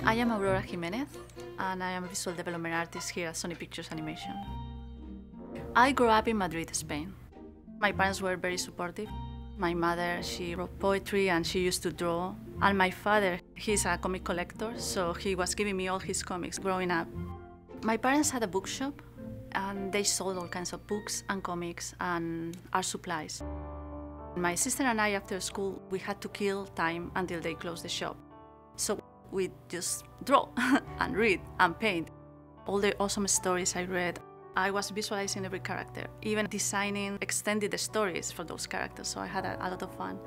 I am Aurora Jimenez, and I am a visual development artist here at Sony Pictures Animation. I grew up in Madrid, Spain. My parents were very supportive. My mother, she wrote poetry and she used to draw. And my father, he's a comic collector, so he was giving me all his comics growing up. My parents had a bookshop, and they sold all kinds of books and comics and art supplies. My sister and I, after school, we had to kill time until they closed the shop. So we just draw and read and paint. All the awesome stories I read, I was visualizing every character, even designing extended stories for those characters, so I had a lot of fun.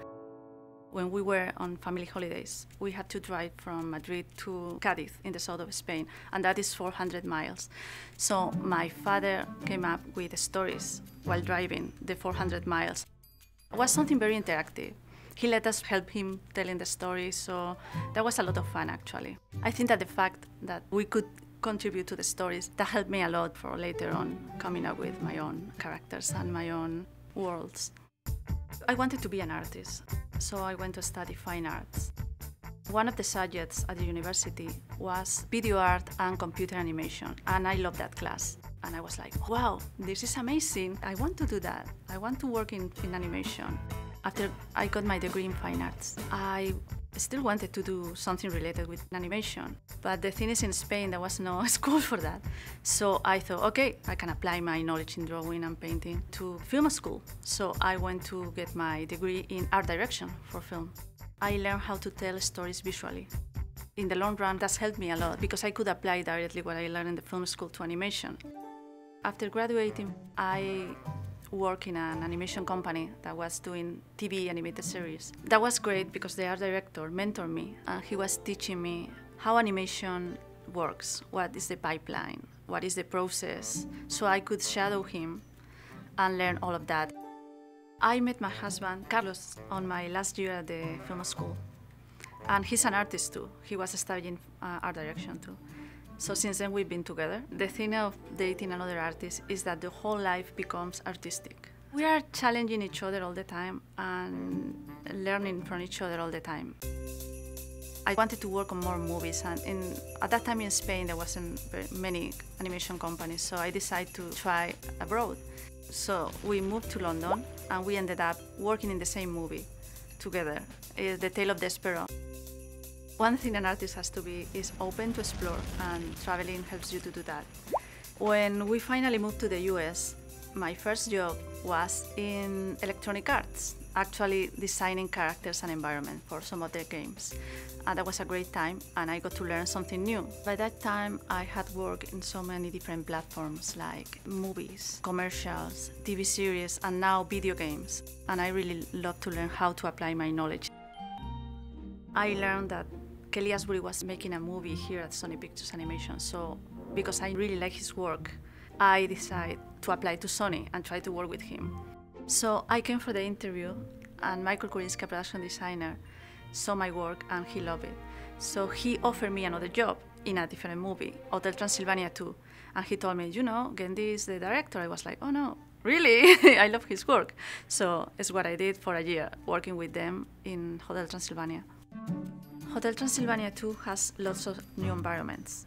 When we were on family holidays, we had to drive from Madrid to Cádiz in the south of Spain, and that is 400 miles. So my father came up with stories while driving the 400 miles. It was something very interactive. He let us help him telling the stories, so that was a lot of fun, actually. I think that the fact that we could contribute to the stories, that helped me a lot for later on coming up with my own characters and my own worlds. I wanted to be an artist, so I went to study fine arts. One of the subjects at the university was video art and computer animation, and I loved that class. And I was like, wow, this is amazing. I want to do that. I want to work in animation. After I got my degree in fine arts, I still wanted to do something related with animation. But the thing is, in Spain, there was no school for that. So I thought, okay, I can apply my knowledge in drawing and painting to film school. So I went to get my degree in art direction for film. I learned how to tell stories visually. In the long run, that's helped me a lot because I could apply directly what I learned in the film school to animation. After graduating, I worked in an animation company that was doing TV animated series. That was great because the art director mentored me, and he was teaching me how animation works, what is the pipeline, what is the process, so I could shadow him and learn all of that. I met my husband, Carlos, on my last year at the film school, and he's an artist too. He was studying art direction too. So since then we've been together. The thing of dating another artist is that the whole life becomes artistic. We are challenging each other all the time and learning from each other all the time. I wanted to work on more movies, and at that time in Spain there wasn't very many animation companies, so I decided to try abroad. So we moved to London and we ended up working in the same movie together, The Tale of the Sparrow. One thing an artist has to be is open to explore, and traveling helps you to do that. When we finally moved to the US, my first job was in electronic arts, actually designing characters and environment for some of their games. And that was a great time, and I got to learn something new. By that time, I had worked in so many different platforms like movies, commercials, TV series, and now video games. And I really love to learn how to apply my knowledge. I learned that Kelly Asbury was making a movie here at Sony Pictures Animation, so because I really like his work, I decided to apply to Sony and try to work with him. So I came for the interview, and Michael Kurinski, a production designer, saw my work and he loved it. So he offered me another job in a different movie, Hotel Transylvania 2, and he told me, you know, Gendy is the director. I was like, oh no, really? I love his work. So it's what I did for a year, working with them in Hotel Transylvania. Hotel Transylvania 2 has lots of new environments.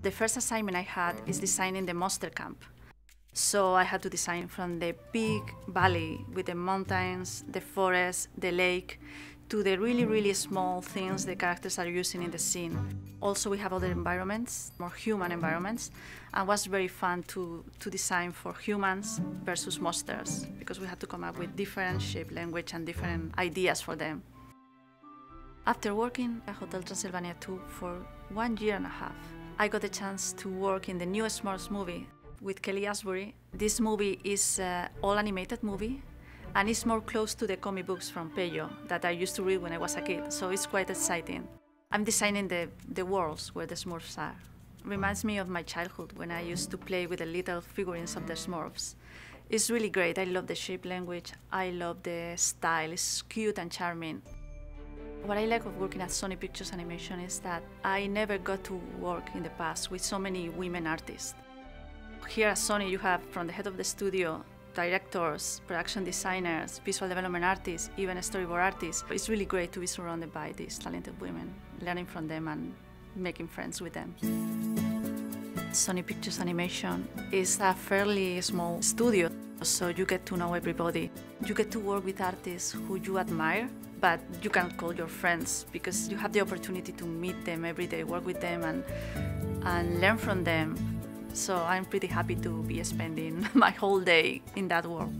The first assignment I had is designing the monster camp. So I had to design from the big valley with the mountains, the forest, the lake, to the really, really small things the characters are using in the scene. Also, we have other environments, more human environments, and it was very fun to design for humans versus monsters, because we had to come up with different shape, language, and different ideas for them. After working at Hotel Transylvania 2 for 1 year and a half, I got the chance to work in the new Smurfs movie with Kelly Asbury. This movie is an all-animated movie, and it's more close to the comic books from Peyo that I used to read when I was a kid, so it's quite exciting. I'm designing the worlds where the Smurfs are. It reminds me of my childhood when I used to play with the little figurines of the Smurfs. It's really great. I love the shape language. I love the style. It's cute and charming. What I like of working at Sony Pictures Animation is that I never got to work in the past with so many women artists. Here at Sony, you have, from the head of the studio directors, production designers, visual development artists, even storyboard artists. It's really great to be surrounded by these talented women, learning from them and making friends with them. Sony Pictures Animation is a fairly small studio, so you get to know everybody. You get to work with artists who you admire, but you can't call your friends because you have the opportunity to meet them every day, work with them and learn from them. So I'm pretty happy to be spending my whole day in that world.